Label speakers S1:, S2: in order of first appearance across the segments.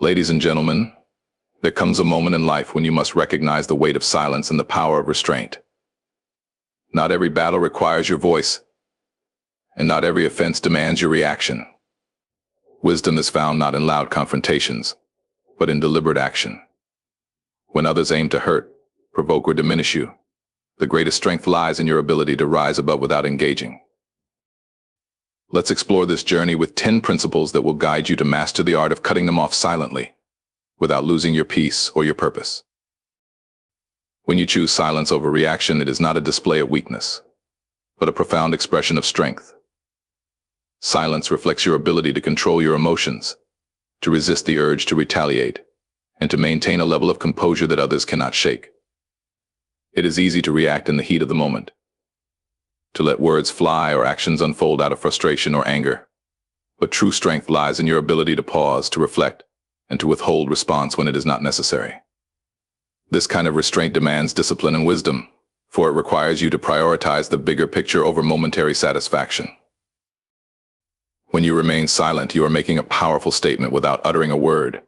S1: Ladies and gentlemen, there comes a moment in life when you must recognize the weight of silence and the power of restraint. Not every battle requires your voice, and not every offense demands your reaction. Wisdom is found not in loud confrontations, but in deliberate action. When others aim to hurt, provoke, or diminish you, the greatest strength lies in your ability to rise above without engaging. Let's explore this journey with 10 principles that will guide you to master the art of cutting them off silently, without losing your peace or your purpose. When you choose silence over reaction, it is not a display of weakness, but a profound expression of strength. Silence reflects your ability to control your emotions, to resist the urge to retaliate, and to maintain a level of composure that others cannot shake. It is easy to react in the heat of the moment, to let words fly or actions unfold out of frustration or anger. But true strength lies in your ability to pause, to reflect, and to withhold response when it is not necessary. This kind of restraint demands discipline and wisdom, for it requires you to prioritize the bigger picture over momentary satisfaction. When you remain silent, you are making a powerful statement without uttering a word.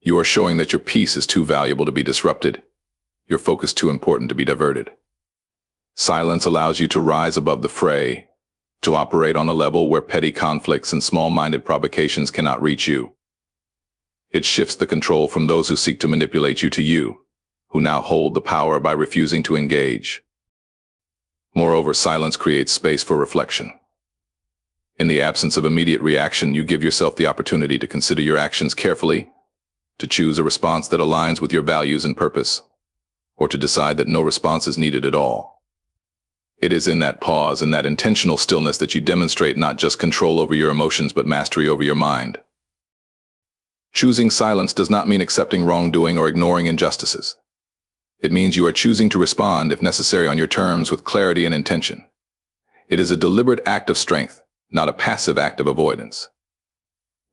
S1: You are showing that your peace is too valuable to be disrupted, your focus too important to be diverted. Silence allows you to rise above the fray, to operate on a level where petty conflicts and small-minded provocations cannot reach you. It shifts the control from those who seek to manipulate you to you, who now hold the power by refusing to engage. Moreover, silence creates space for reflection. In the absence of immediate reaction, you give yourself the opportunity to consider your actions carefully, to choose a response that aligns with your values and purpose, or to decide that no response is needed at all. It is in that pause and that intentional stillness that you demonstrate not just control over your emotions, but mastery over your mind. Choosing silence does not mean accepting wrongdoing or ignoring injustices. It means you are choosing to respond, if necessary, on your terms with clarity and intention. It is a deliberate act of strength, not a passive act of avoidance.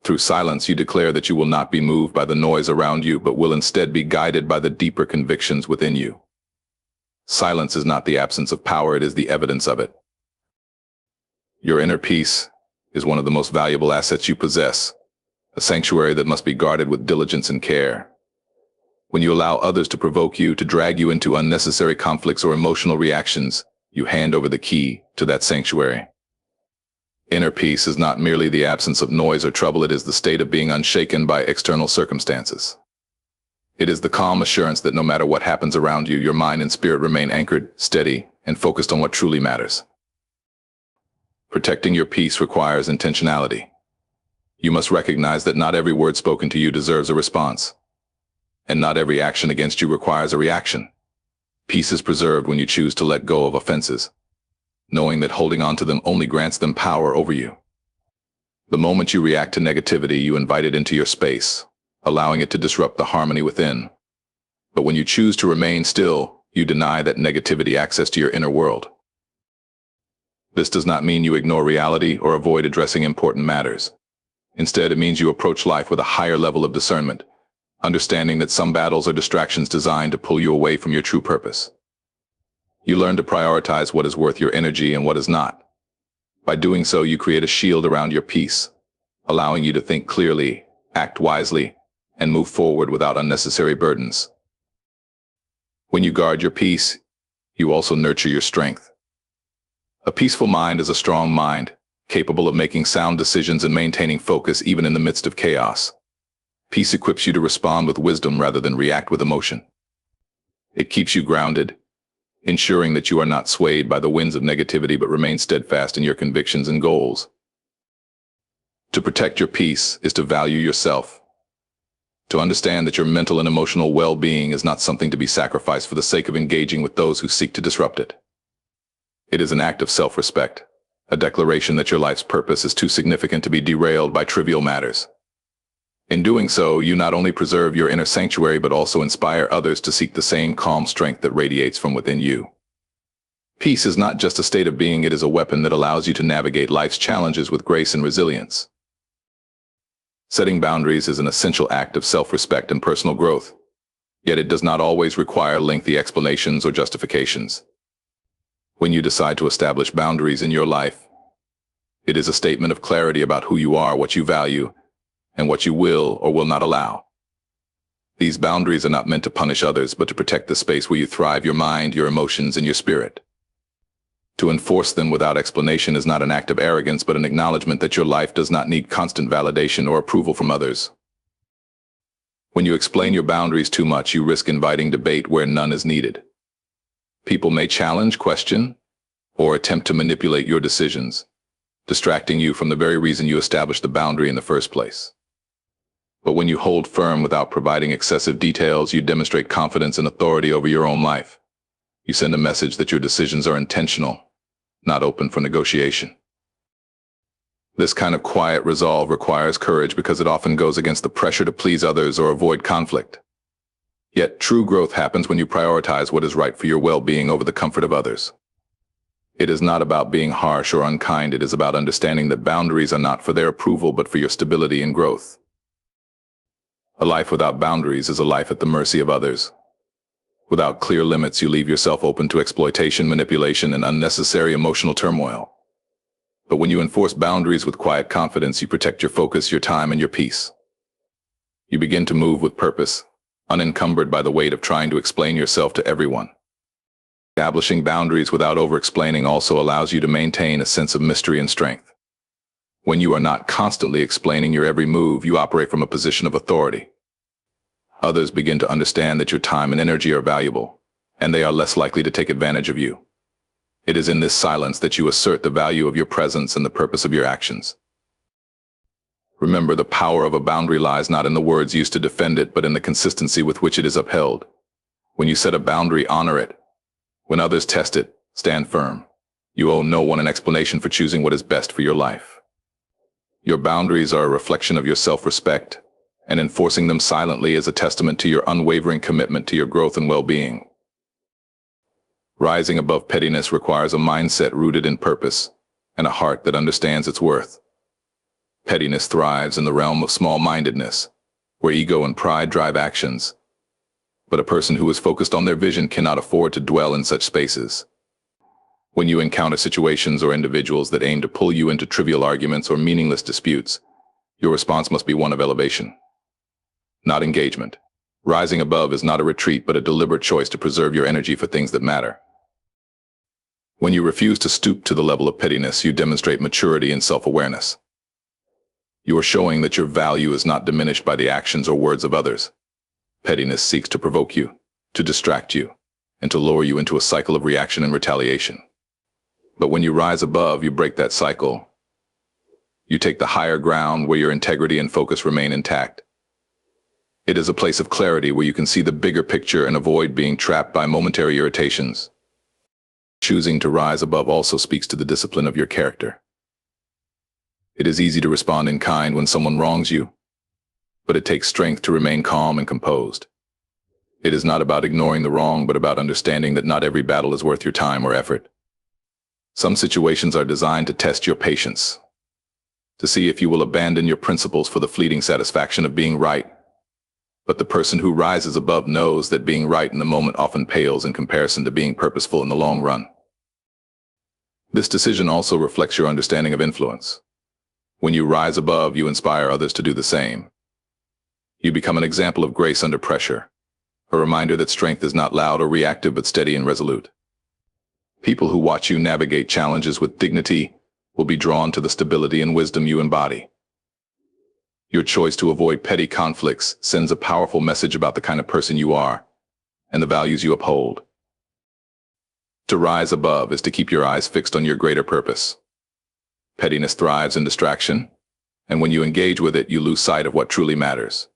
S1: Through silence, you declare that you will not be moved by the noise around you, but will instead be guided by the deeper convictions within you. Silence is not the absence of power, it is the evidence of it. Your inner peace is one of the most valuable assets you possess, a sanctuary that must be guarded with diligence and care. When you allow others to provoke you, to drag you into unnecessary conflicts or emotional reactions, you hand over the key to that sanctuary. Inner peace is not merely the absence of noise or trouble, it is the state of being unshaken by external circumstances. It is the calm assurance that no matter what happens around you, your mind and spirit remain anchored, steady, and focused on what truly matters. Protecting your peace requires intentionality. You must recognize that not every word spoken to you deserves a response, and not every action against you requires a reaction. Peace is preserved when you choose to let go of offenses, knowing that holding on to them only grants them power over you. The moment you react to negativity, you invite it into your space, allowing it to disrupt the harmony within. But when you choose to remain still, you deny that negativity access to your inner world. This does not mean you ignore reality or avoid addressing important matters. Instead, it means you approach life with a higher level of discernment, understanding that some battles are distractions designed to pull you away from your true purpose. You learn to prioritize what is worth your energy and what is not. By doing so, you create a shield around your peace, allowing you to think clearly, act wisely, and move forward without unnecessary burdens. When you guard your peace, you also nurture your strength. A peaceful mind is a strong mind, capable of making sound decisions and maintaining focus even in the midst of chaos. Peace equips you to respond with wisdom rather than react with emotion. It keeps you grounded, ensuring that you are not swayed by the winds of negativity but remain steadfast in your convictions and goals. To protect your peace is to value yourself, to understand that your mental and emotional well-being is not something to be sacrificed for the sake of engaging with those who seek to disrupt it. It is an act of self-respect, a declaration that your life's purpose is too significant to be derailed by trivial matters. In doing so, you not only preserve your inner sanctuary but also inspire others to seek the same calm strength that radiates from within you. Peace is not just a state of being, it is a weapon that allows you to navigate life's challenges with grace and resilience. Setting boundaries is an essential act of self-respect and personal growth, yet it does not always require lengthy explanations or justifications. When you decide to establish boundaries in your life, it is a statement of clarity about who you are, what you value, and what you will or will not allow. These boundaries are not meant to punish others, but to protect the space where you thrive, your mind, your emotions, and your spirit. To enforce them without explanation is not an act of arrogance, but an acknowledgement that your life does not need constant validation or approval from others. When you explain your boundaries too much, you risk inviting debate where none is needed. People may challenge, question, or attempt to manipulate your decisions, distracting you from the very reason you established the boundary in the first place. But when you hold firm without providing excessive details, you demonstrate confidence and authority over your own life. You send a message that your decisions are intentional, not open for negotiation. This kind of quiet resolve requires courage because it often goes against the pressure to please others or avoid conflict. Yet true growth happens when you prioritize what is right for your well-being over the comfort of others. It is not about being harsh or unkind. It is about understanding that boundaries are not for their approval, but for your stability and growth. A life without boundaries is a life at the mercy of others. Without clear limits, you leave yourself open to exploitation, manipulation, and unnecessary emotional turmoil. But when you enforce boundaries with quiet confidence, you protect your focus, your time, and your peace. You begin to move with purpose, unencumbered by the weight of trying to explain yourself to everyone. Establishing boundaries without over-explaining also allows you to maintain a sense of mystery and strength. When you are not constantly explaining your every move, you operate from a position of authority. Others begin to understand that your time and energy are valuable, and they are less likely to take advantage of you. It is in this silence that you assert the value of your presence and the purpose of your actions. Remember, the power of a boundary lies not in the words used to defend it, but in the consistency with which it is upheld. When you set a boundary, honor it. When others test it, stand firm. You owe no one an explanation for choosing what is best for your life. Your boundaries are a reflection of your self-respect, and enforcing them silently is a testament to your unwavering commitment to your growth and well-being. Rising above pettiness requires a mindset rooted in purpose and a heart that understands its worth. Pettiness thrives in the realm of small-mindedness, where ego and pride drive actions. But a person who is focused on their vision cannot afford to dwell in such spaces. When you encounter situations or individuals that aim to pull you into trivial arguments or meaningless disputes, your response must be one of elevation, not engagement. Rising above is not a retreat, but a deliberate choice to preserve your energy for things that matter. When you refuse to stoop to the level of pettiness, you demonstrate maturity and self-awareness. You are showing that your value is not diminished by the actions or words of others. Pettiness seeks to provoke you, to distract you, and to lure you into a cycle of reaction and retaliation. But when you rise above, you break that cycle. You take the higher ground where your integrity and focus remain intact. It is a place of clarity where you can see the bigger picture and avoid being trapped by momentary irritations. Choosing to rise above also speaks to the discipline of your character. It is easy to respond in kind when someone wrongs you, but it takes strength to remain calm and composed. It is not about ignoring the wrong, but about understanding that not every battle is worth your time or effort. Some situations are designed to test your patience, to see if you will abandon your principles for the fleeting satisfaction of being right. But the person who rises above knows that being right in the moment often pales in comparison to being purposeful in the long run. This decision also reflects your understanding of influence. When you rise above, you inspire others to do the same. You become an example of grace under pressure, a reminder that strength is not loud or reactive, but steady and resolute. People who watch you navigate challenges with dignity will be drawn to the stability and wisdom you embody. Your choice to avoid petty conflicts sends a powerful message about the kind of person you are and the values you uphold. To rise above is to keep your eyes fixed on your greater purpose. Pettiness thrives in distraction, and when you engage with it, you lose sight of what truly matters.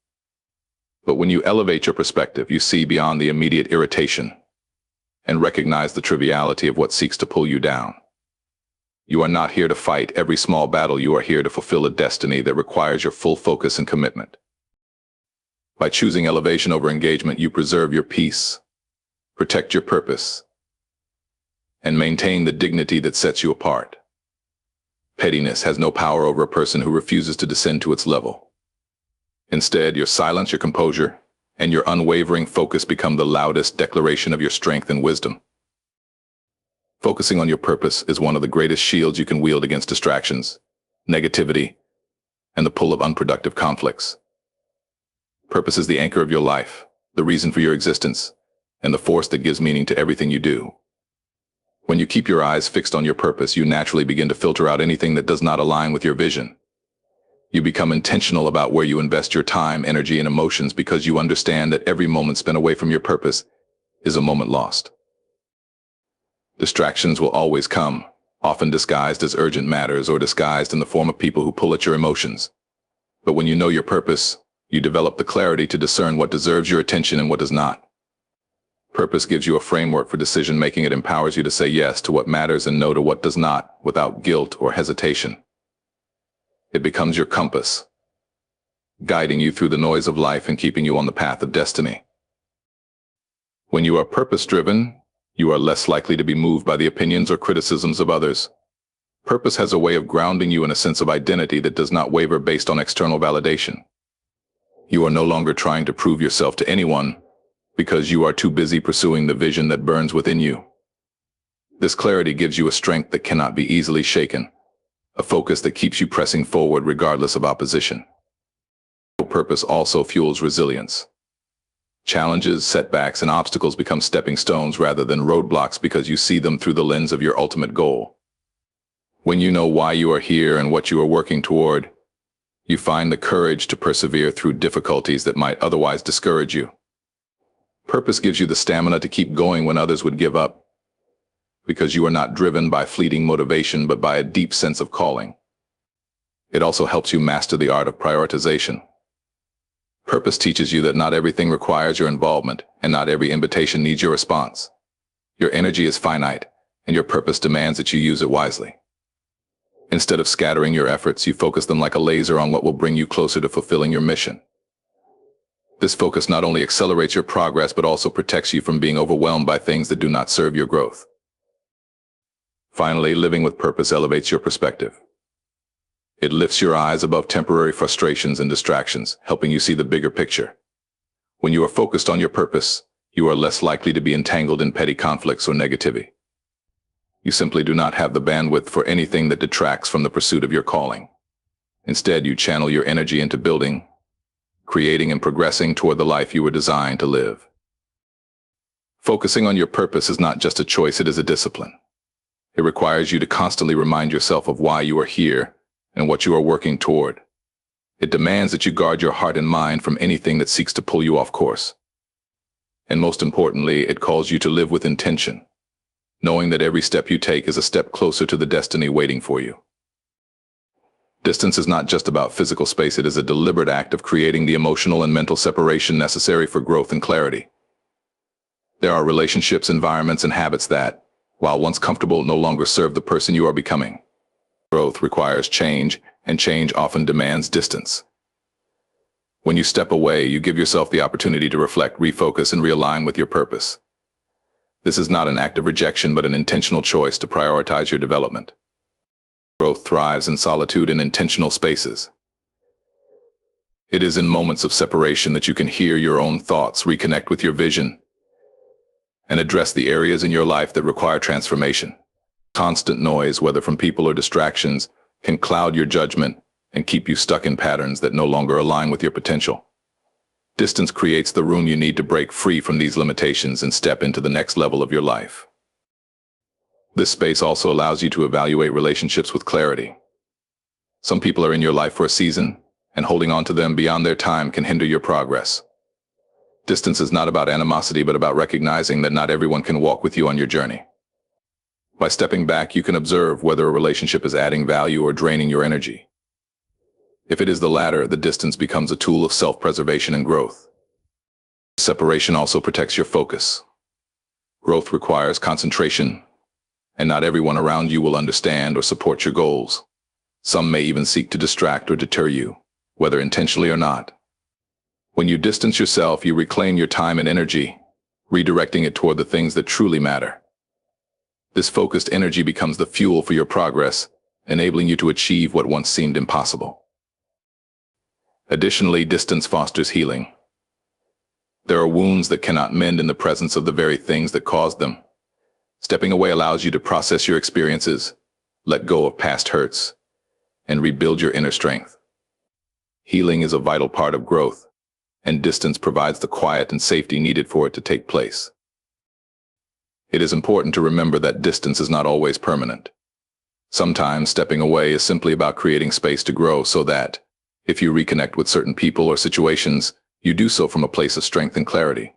S1: But when you elevate your perspective, you see beyond the immediate irritation and recognize the triviality of what seeks to pull you down. You are not here to fight every small battle. You are here to fulfill a destiny that requires your full focus and commitment. By choosing elevation over engagement, you preserve your peace, protect your purpose, and maintain the dignity that sets you apart. Pettiness has no power over a person who refuses to descend to its level. Instead, your silence, your composure, and your unwavering focus become the loudest declaration of your strength and wisdom. Focusing on your purpose is one of the greatest shields you can wield against distractions, negativity, and the pull of unproductive conflicts. Purpose is the anchor of your life, the reason for your existence, and the force that gives meaning to everything you do. When you keep your eyes fixed on your purpose, you naturally begin to filter out anything that does not align with your vision. You become intentional about where you invest your time, energy, and emotions because you understand that every moment spent away from your purpose is a moment lost. Distractions will always come, often disguised as urgent matters or disguised in the form of people who pull at your emotions. But when you know your purpose, you develop the clarity to discern what deserves your attention and what does not. Purpose gives you a framework for decision-making. It empowers you to say yes to what matters and no to what does not, without guilt or hesitation. It becomes your compass, guiding you through the noise of life and keeping you on the path of destiny. When you are purpose-driven, you are less likely to be moved by the opinions or criticisms of others. Purpose has a way of grounding you in a sense of identity that does not waver based on external validation. You are no longer trying to prove yourself to anyone because you are too busy pursuing the vision that burns within you. This clarity gives you a strength that cannot be easily shaken, a focus that keeps you pressing forward regardless of opposition. Purpose also fuels resilience. Challenges, setbacks, and obstacles become stepping stones rather than roadblocks because you see them through the lens of your ultimate goal. When you know why you are here and what you are working toward, you find the courage to persevere through difficulties that might otherwise discourage you. Purpose gives you the stamina to keep going when others would give up, because you are not driven by fleeting motivation but by a deep sense of calling. It also helps you master the art of prioritization. Purpose teaches you that not everything requires your involvement, and not every invitation needs your response. Your energy is finite, and your purpose demands that you use it wisely. Instead of scattering your efforts, you focus them like a laser on what will bring you closer to fulfilling your mission. This focus not only accelerates your progress, but also protects you from being overwhelmed by things that do not serve your growth. Finally, living with purpose elevates your perspective. It lifts your eyes above temporary frustrations and distractions, helping you see the bigger picture. When you are focused on your purpose, you are less likely to be entangled in petty conflicts or negativity. You simply do not have the bandwidth for anything that detracts from the pursuit of your calling. Instead, you channel your energy into building, creating, and progressing toward the life you were designed to live. Focusing on your purpose is not just a choice, it is a discipline. It requires you to constantly remind yourself of why you are here and what you are working toward. It demands that you guard your heart and mind from anything that seeks to pull you off course. And most importantly, it calls you to live with intention, knowing that every step you take is a step closer to the destiny waiting for you. Distance is not just about physical space, it is a deliberate act of creating the emotional and mental separation necessary for growth and clarity. There are relationships, environments, and habits that, while once comfortable, no longer serve the person you are becoming. Growth requires change, and change often demands distance. When you step away, you give yourself the opportunity to reflect, refocus, and realign with your purpose. This is not an act of rejection, but an intentional choice to prioritize your development. Growth thrives in solitude and intentional spaces. It is in moments of separation that you can hear your own thoughts, reconnect with your vision, and address the areas in your life that require transformation. Constant noise, whether from people or distractions, can cloud your judgment and keep you stuck in patterns that no longer align with your potential. Distance creates the room you need to break free from these limitations and step into the next level of your life. This space also allows you to evaluate relationships with clarity. Some people are in your life for a season, and holding on to them beyond their time can hinder your progress. Distance is not about animosity, but about recognizing that not everyone can walk with you on your journey. By stepping back, you can observe whether a relationship is adding value or draining your energy. If it is the latter, the distance becomes a tool of self-preservation and growth. Separation also protects your focus. Growth requires concentration, and not everyone around you will understand or support your goals. Some may even seek to distract or deter you, whether intentionally or not. When you distance yourself, you reclaim your time and energy, redirecting it toward the things that truly matter. This focused energy becomes the fuel for your progress, enabling you to achieve what once seemed impossible. Additionally, distance fosters healing. There are wounds that cannot mend in the presence of the very things that caused them. Stepping away allows you to process your experiences, let go of past hurts, and rebuild your inner strength. Healing is a vital part of growth, and distance provides the quiet and safety needed for it to take place. It is important to remember that distance is not always permanent. Sometimes stepping away is simply about creating space to grow so that, if you reconnect with certain people or situations, you do so from a place of strength and clarity.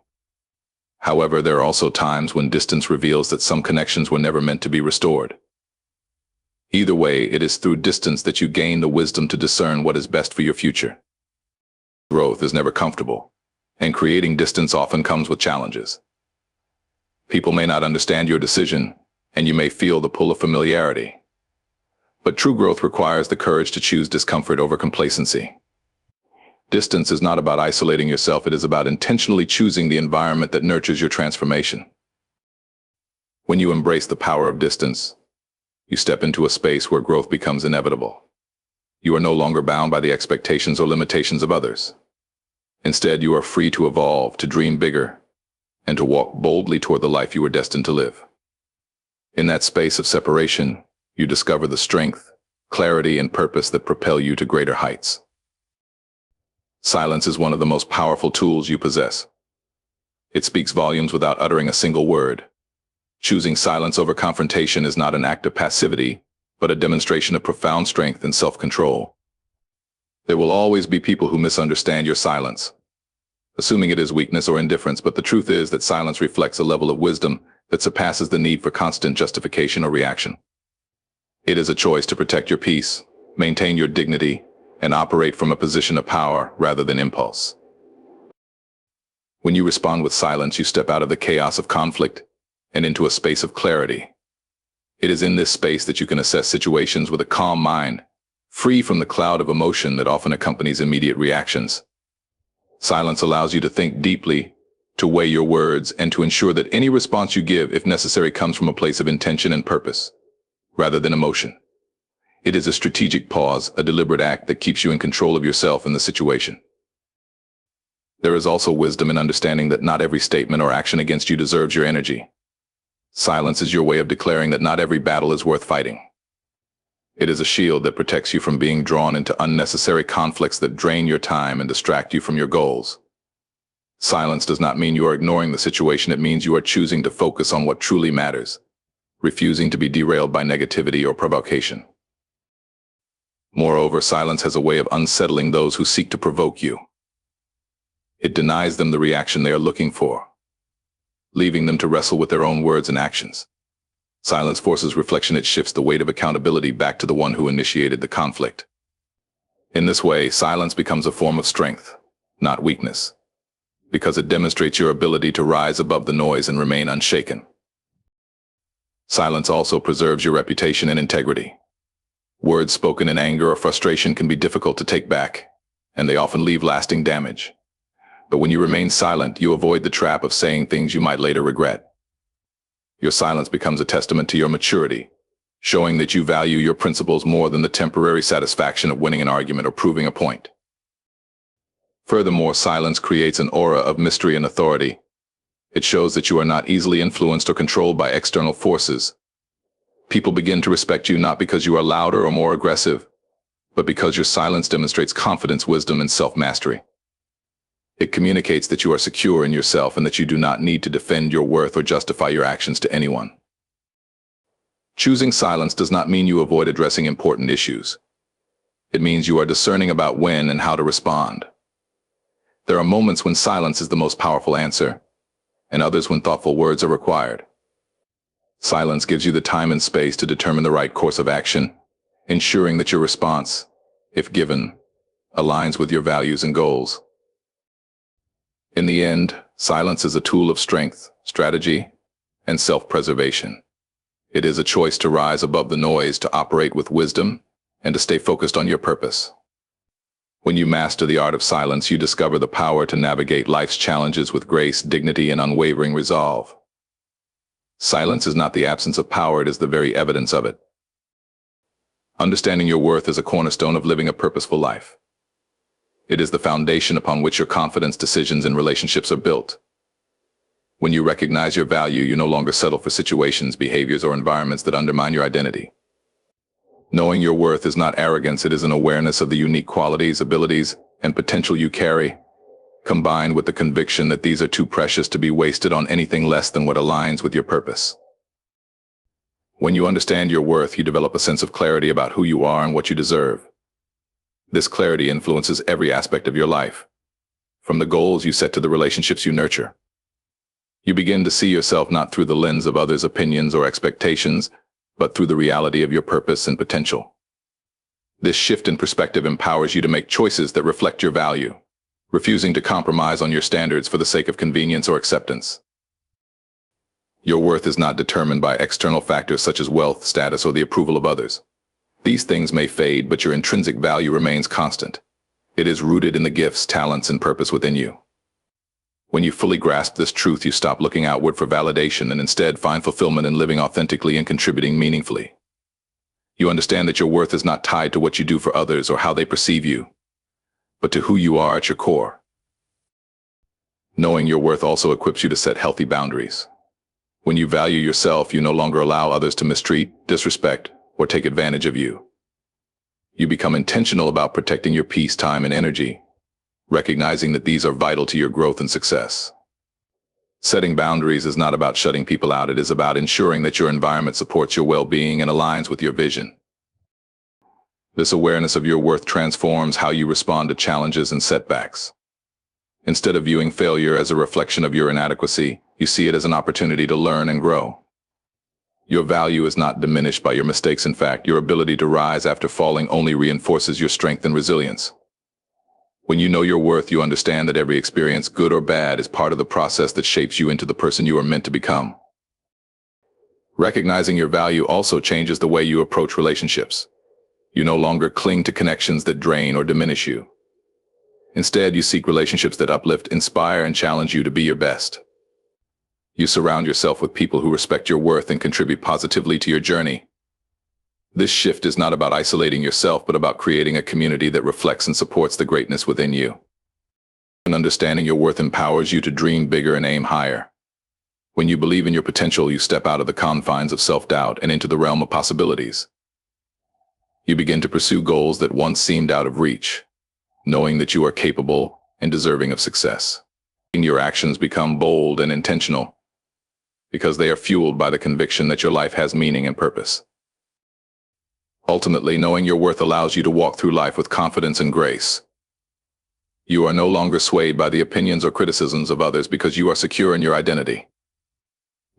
S1: However, there are also times when distance reveals that some connections were never meant to be restored. Either way, it is through distance that you gain the wisdom to discern what is best for your future. Growth is never comfortable, and creating distance often comes with challenges. People may not understand your decision, and you may feel the pull of familiarity. But true growth requires the courage to choose discomfort over complacency. Distance is not about isolating yourself, it is about intentionally choosing the environment that nurtures your transformation. When you embrace the power of distance, you step into a space where growth becomes inevitable. You are no longer bound by the expectations or limitations of others. Instead, you are free to evolve, to dream bigger, and to walk boldly toward the life you were destined to live. In that space of separation, you discover the strength, clarity, and purpose that propel you to greater heights. Silence is one of the most powerful tools you possess. It speaks volumes without uttering a single word. Choosing silence over confrontation is not an act of passivity, but a demonstration of profound strength and self-control. There will always be people who misunderstand your silence, assuming it is weakness or indifference, but the truth is that silence reflects a level of wisdom that surpasses the need for constant justification or reaction. It is a choice to protect your peace, maintain your dignity, and operate from a position of power rather than impulse. When you respond with silence, you step out of the chaos of conflict and into a space of clarity. It is in this space that you can assess situations with a calm mind, free from the cloud of emotion that often accompanies immediate reactions. Silence allows you to think deeply, to weigh your words, and to ensure that any response you give, if necessary, comes from a place of intention and purpose, rather than emotion. It is a strategic pause, a deliberate act that keeps you in control of yourself and the situation. There is also wisdom in understanding that not every statement or action against you deserves your energy. Silence is your way of declaring that not every battle is worth fighting. It is a shield that protects you from being drawn into unnecessary conflicts that drain your time and distract you from your goals. Silence does not mean you are ignoring the situation, it means you are choosing to focus on what truly matters, refusing to be derailed by negativity or provocation. Moreover, silence has a way of unsettling those who seek to provoke you. It denies them the reaction they are looking for, leaving them to wrestle with their own words and actions. Silence forces reflection, it shifts the weight of accountability back to the one who initiated the conflict. In this way, silence becomes a form of strength, not weakness, because it demonstrates your ability to rise above the noise and remain unshaken. Silence also preserves your reputation and integrity. Words spoken in anger or frustration can be difficult to take back, and they often leave lasting damage. But when you remain silent, you avoid the trap of saying things you might later regret. Your silence becomes a testament to your maturity, showing that you value your principles more than the temporary satisfaction of winning an argument or proving a point. Furthermore, silence creates an aura of mystery and authority. It shows that you are not easily influenced or controlled by external forces. People begin to respect you not because you are louder or more aggressive, but because your silence demonstrates confidence, wisdom, and self-mastery. It communicates that you are secure in yourself and that you do not need to defend your worth or justify your actions to anyone. Choosing silence does not mean you avoid addressing important issues. It means you are discerning about when and how to respond. There are moments when silence is the most powerful answer, and others when thoughtful words are required. Silence gives you the time and space to determine the right course of action, ensuring that your response, if given, aligns with your values and goals. In the end, silence is a tool of strength, strategy, and self-preservation. It is a choice to rise above the noise, to operate with wisdom, and to stay focused on your purpose. When you master the art of silence, you discover the power to navigate life's challenges with grace, dignity, and unwavering resolve. Silence is not the absence of power, it is the very evidence of it. Understanding your worth is a cornerstone of living a purposeful life. It is the foundation upon which your confidence, decisions, and relationships are built. When you recognize your value, you no longer settle for situations, behaviors, or environments that undermine your identity. Knowing your worth is not arrogance, it is an awareness of the unique qualities, abilities, and potential you carry. combined with the conviction that these are too precious to be wasted on anything less than what aligns with your purpose. When you understand your worth, you develop a sense of clarity about who you are and what you deserve. This clarity influences every aspect of your life, from the goals you set to the relationships you nurture. You begin to see yourself not through the lens of others' opinions or expectations, but through the reality of your purpose and potential. This shift in perspective empowers you to make choices that reflect your value, refusing to compromise on your standards for the sake of convenience or acceptance. Your worth is not determined by external factors such as wealth, status, or the approval of others. These things may fade, but your intrinsic value remains constant. It is rooted in the gifts, talents, and purpose within you. When you fully grasp this truth, you stop looking outward for validation and instead find fulfillment in living authentically and contributing meaningfully. You understand that your worth is not tied to what you do for others or how they perceive you, but to who you are at your core. Knowing your worth also equips you to set healthy boundaries. When you value yourself, you no longer allow others to mistreat, disrespect, or take advantage of you. You become intentional about protecting your peace, time, and energy, recognizing that these are vital to your growth and success. Setting boundaries is not about shutting people out. It is about ensuring that your environment supports your well-being and aligns with your vision. This awareness of your worth transforms how you respond to challenges and setbacks. Instead of viewing failure as a reflection of your inadequacy, you see it as an opportunity to learn and grow. Your value is not diminished by your mistakes. In fact, your ability to rise after falling only reinforces your strength and resilience. When you know your worth, you understand that every experience, good or bad, is part of the process that shapes you into the person you are meant to become. Recognizing your value also changes the way you approach relationships. You no longer cling to connections that drain or diminish you. Instead, you seek relationships that uplift, inspire, and challenge you to be your best. You surround yourself with people who respect your worth and contribute positively to your journey. This shift is not about isolating yourself, but about creating a community that reflects and supports the greatness within you. And understanding your worth empowers you to dream bigger and aim higher. When you believe in your potential, you step out of the confines of self-doubt and into the realm of possibilities. You begin to pursue goals that once seemed out of reach, knowing that you are capable and deserving of success. Your actions become bold and intentional, because they are fueled by the conviction that your life has meaning and purpose. Ultimately, knowing your worth allows you to walk through life with confidence and grace. You are no longer swayed by the opinions or criticisms of others because you are secure in your identity.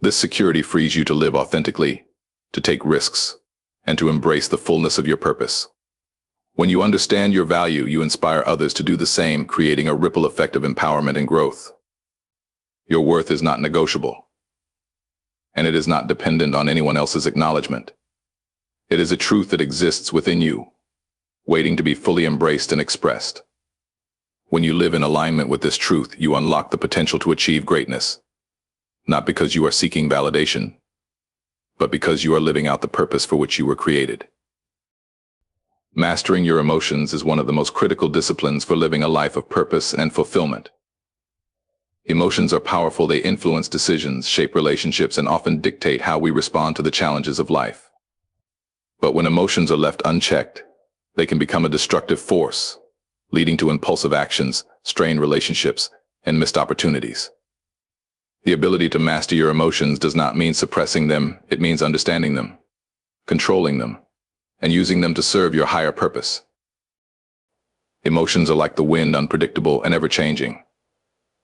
S1: This security frees you to live authentically, to take risks, and to embrace the fullness of your purpose. When you understand your value, you inspire others to do the same, creating a ripple effect of empowerment and growth. Your worth is not negotiable, and it is not dependent on anyone else's acknowledgement. It is a truth that exists within you, waiting to be fully embraced and expressed. When you live in alignment with this truth, you unlock the potential to achieve greatness, not because you are seeking validation, but because you are living out the purpose for which you were created. Mastering your emotions is one of the most critical disciplines for living a life of purpose and fulfillment. Emotions are powerful. They influence decisions, shape relationships, and often dictate how we respond to the challenges of life. But when emotions are left unchecked, they can become a destructive force, leading to impulsive actions, strained relationships, and missed opportunities. The ability to master your emotions does not mean suppressing them. It means understanding them, controlling them, and using them to serve your higher purpose. Emotions are like the wind, unpredictable and ever-changing.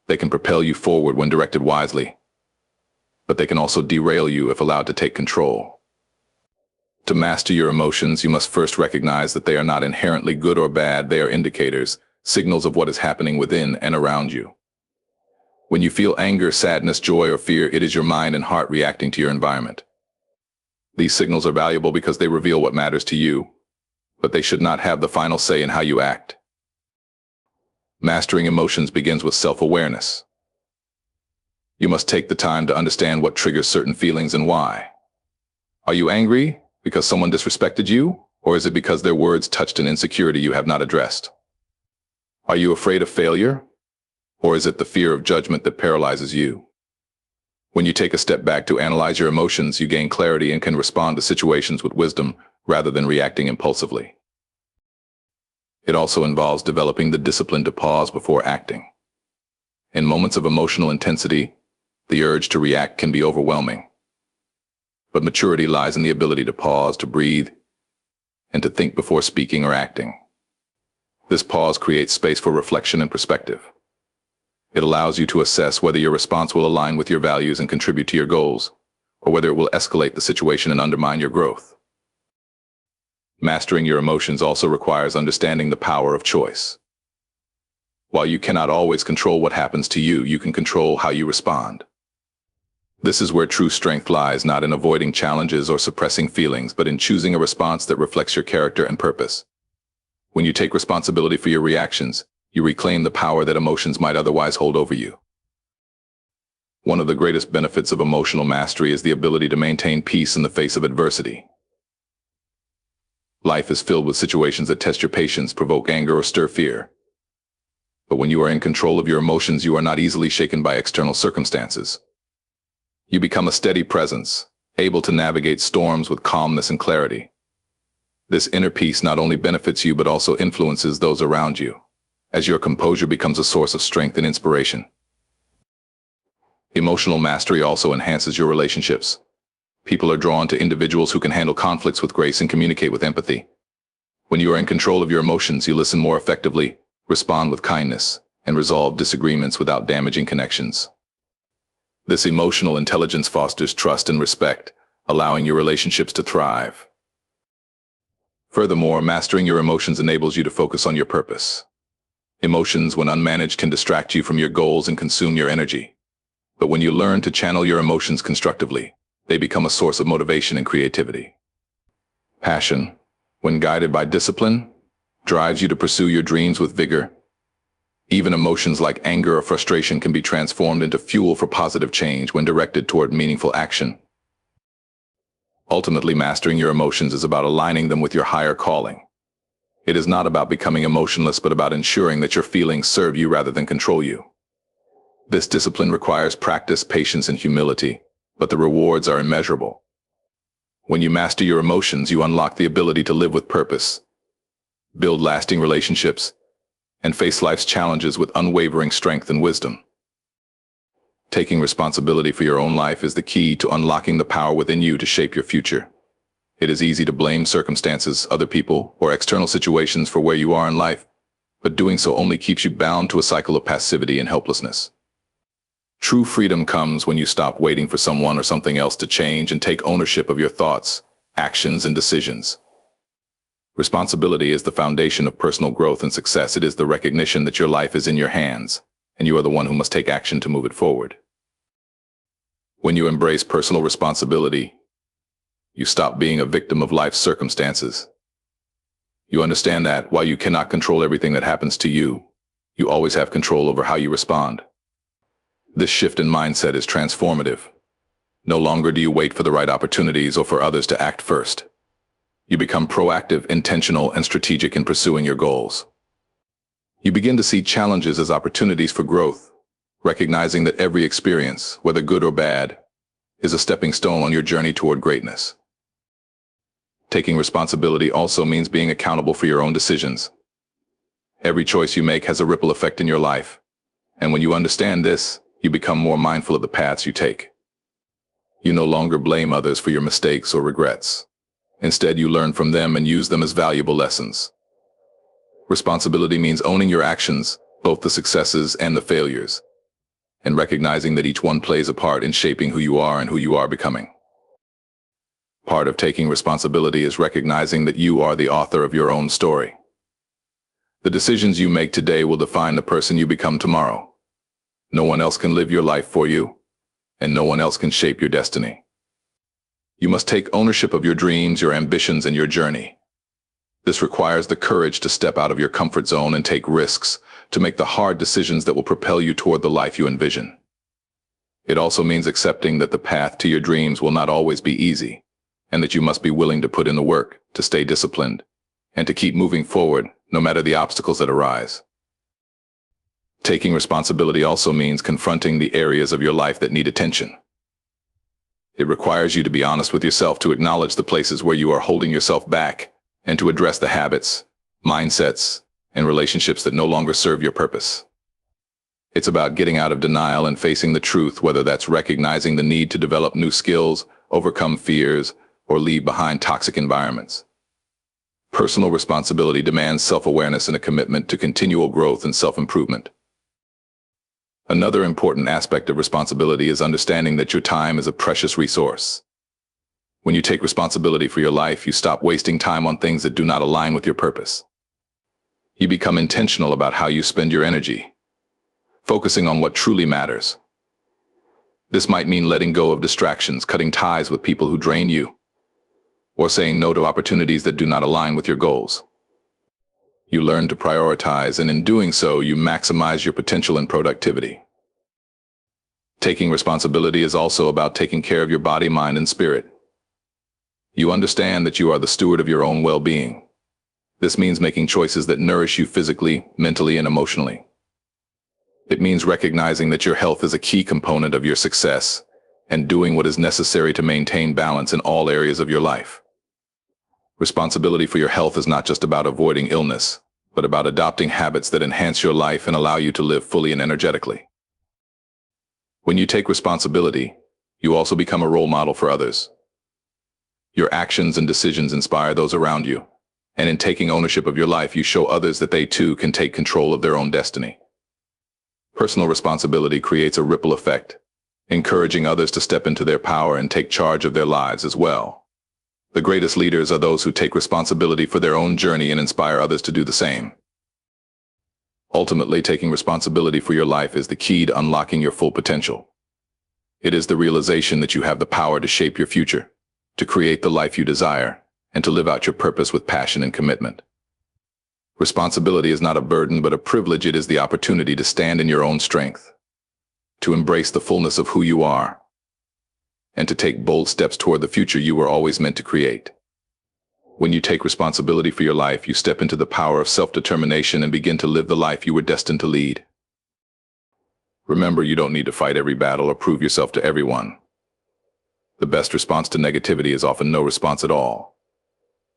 S1: They can propel you forward when directed wisely, but they can also derail you if allowed to take control. To master your emotions, you must first recognize that they are not inherently good or bad. They are indicators, signals of what is happening within and around you. When you feel anger, sadness, joy, or fear, it is your mind and heart reacting to your environment. These signals are valuable because they reveal what matters to you, but they should not have the final say in how you act. Mastering emotions begins with self-awareness. You must take the time to understand what triggers certain feelings and why. Are you angry because someone disrespected you, or is it because their words touched an insecurity you have not addressed? Are you afraid of failure, or is it the fear of judgment that paralyzes you? When you take a step back to analyze your emotions, you gain clarity and can respond to situations with wisdom rather than reacting impulsively. It also involves developing the discipline to pause before acting. In moments of emotional intensity, the urge to react can be overwhelming. But maturity lies in the ability to pause, to breathe, and to think before speaking or acting. This pause creates space for reflection and perspective. It allows you to assess whether your response will align with your values and contribute to your goals, or whether it will escalate the situation and undermine your growth. Mastering your emotions also requires understanding the power of choice. While you cannot always control what happens to you, you can control how you respond. This is where true strength lies, not in avoiding challenges or suppressing feelings, but in choosing a response that reflects your character and purpose. When you take responsibility for your reactions, you reclaim the power that emotions might otherwise hold over you. One of the greatest benefits of emotional mastery is the ability to maintain peace in the face of adversity. Life is filled with situations that test your patience, provoke anger, or stir fear. But when you are in control of your emotions, you are not easily shaken by external circumstances. You become a steady presence, able to navigate storms with calmness and clarity. This inner peace not only benefits you but also influences those around you, as your composure becomes a source of strength and inspiration. Emotional mastery also enhances your relationships. People are drawn to individuals who can handle conflicts with grace and communicate with empathy. When you are in control of your emotions, you listen more effectively, respond with kindness, and resolve disagreements without damaging connections. This emotional intelligence fosters trust and respect, allowing your relationships to thrive. Furthermore, mastering your emotions enables you to focus on your purpose. Emotions, when unmanaged, can distract you from your goals and consume your energy. But when you learn to channel your emotions constructively, they become a source of motivation and creativity. Passion, when guided by discipline, drives you to pursue your dreams with vigor. Even emotions like anger or frustration can be transformed into fuel for positive change when directed toward meaningful action. Ultimately, mastering your emotions is about aligning them with your higher calling. It is not about becoming emotionless, but about ensuring that your feelings serve you rather than control you. This discipline requires practice, patience, and humility, but the rewards are immeasurable. When you master your emotions, you unlock the ability to live with purpose, build lasting relationships, and face life's challenges with unwavering strength and wisdom. Taking responsibility for your own life is the key to unlocking the power within you to shape your future. It is easy to blame circumstances, other people, or external situations for where you are in life, but doing so only keeps you bound to a cycle of passivity and helplessness. True freedom comes when you stop waiting for someone or something else to change and take ownership of your thoughts, actions, and decisions. Responsibility is the foundation of personal growth and success. It is the recognition that your life is in your hands, and you are the one who must take action to move it forward. When you embrace personal responsibility, you stop being a victim of life's circumstances. You understand that, while you cannot control everything that happens to you, you always have control over how you respond. This shift in mindset is transformative. No longer do you wait for the right opportunities or for others to act first. You become proactive, intentional, and strategic in pursuing your goals. You begin to see challenges as opportunities for growth, recognizing that every experience, whether good or bad, is a stepping stone on your journey toward greatness. Taking responsibility also means being accountable for your own decisions. Every choice you make has a ripple effect in your life, and when you understand this, you become more mindful of the paths you take. You no longer blame others for your mistakes or regrets. Instead, you learn from them and use them as valuable lessons. Responsibility means owning your actions, both the successes and the failures, and recognizing that each one plays a part in shaping who you are and who you are becoming. Part of taking responsibility is recognizing that you are the author of your own story. The decisions you make today will define the person you become tomorrow. No one else can live your life for you, and no one else can shape your destiny. You must take ownership of your dreams, your ambitions, and your journey. This requires the courage to step out of your comfort zone and take risks, to make the hard decisions that will propel you toward the life you envision. It also means accepting that the path to your dreams will not always be easy, and that you must be willing to put in the work, to stay disciplined, and to keep moving forward, no matter the obstacles that arise. Taking responsibility also means confronting the areas of your life that need attention. It requires you to be honest with yourself, to acknowledge the places where you are holding yourself back, and to address the habits, mindsets, and relationships that no longer serve your purpose. It's about getting out of denial and facing the truth, whether that's recognizing the need to develop new skills, overcome fears, or leave behind toxic environments. Personal responsibility demands self-awareness and a commitment to continual growth and self-improvement. Another important aspect of responsibility is understanding that your time is a precious resource. When you take responsibility for your life, you stop wasting time on things that do not align with your purpose. You become intentional about how you spend your energy, focusing on what truly matters. This might mean letting go of distractions, cutting ties with people who drain you, or saying no to opportunities that do not align with your goals. You learn to prioritize, and in doing so, you maximize your potential and productivity. Taking responsibility is also about taking care of your body, mind, and spirit. You understand that you are the steward of your own well-being. This means making choices that nourish you physically, mentally, and emotionally. It means recognizing that your health is a key component of your success and doing what is necessary to maintain balance in all areas of your life. Responsibility for your health is not just about avoiding illness, but about adopting habits that enhance your life and allow you to live fully and energetically. When you take responsibility, you also become a role model for others. Your actions and decisions inspire those around you, and in taking ownership of your life, you show others that they too can take control of their own destiny. Personal responsibility creates a ripple effect, encouraging others to step into their power and take charge of their lives as well. The greatest leaders are those who take responsibility for their own journey and inspire others to do the same. Ultimately, taking responsibility for your life is the key to unlocking your full potential. It is the realization that you have the power to shape your future, to create the life you desire, and to live out your purpose with passion and commitment. Responsibility is not a burden but a privilege. It is the opportunity to stand in your own strength, to embrace the fullness of who you are, and to take bold steps toward the future you were always meant to create. When you take responsibility for your life, you step into the power of self-determination and begin to live the life you were destined to lead. Remember, you don't need to fight every battle or prove yourself to everyone. The best response to negativity is often no response at all.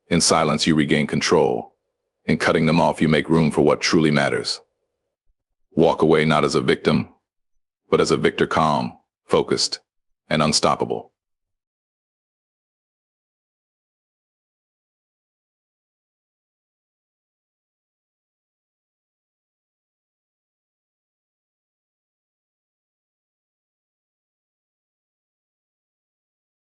S1: In silence, you regain control. In cutting them off, you make room for what truly matters. Walk away not as a victim, but as a victor, calm, focused, and unstoppable.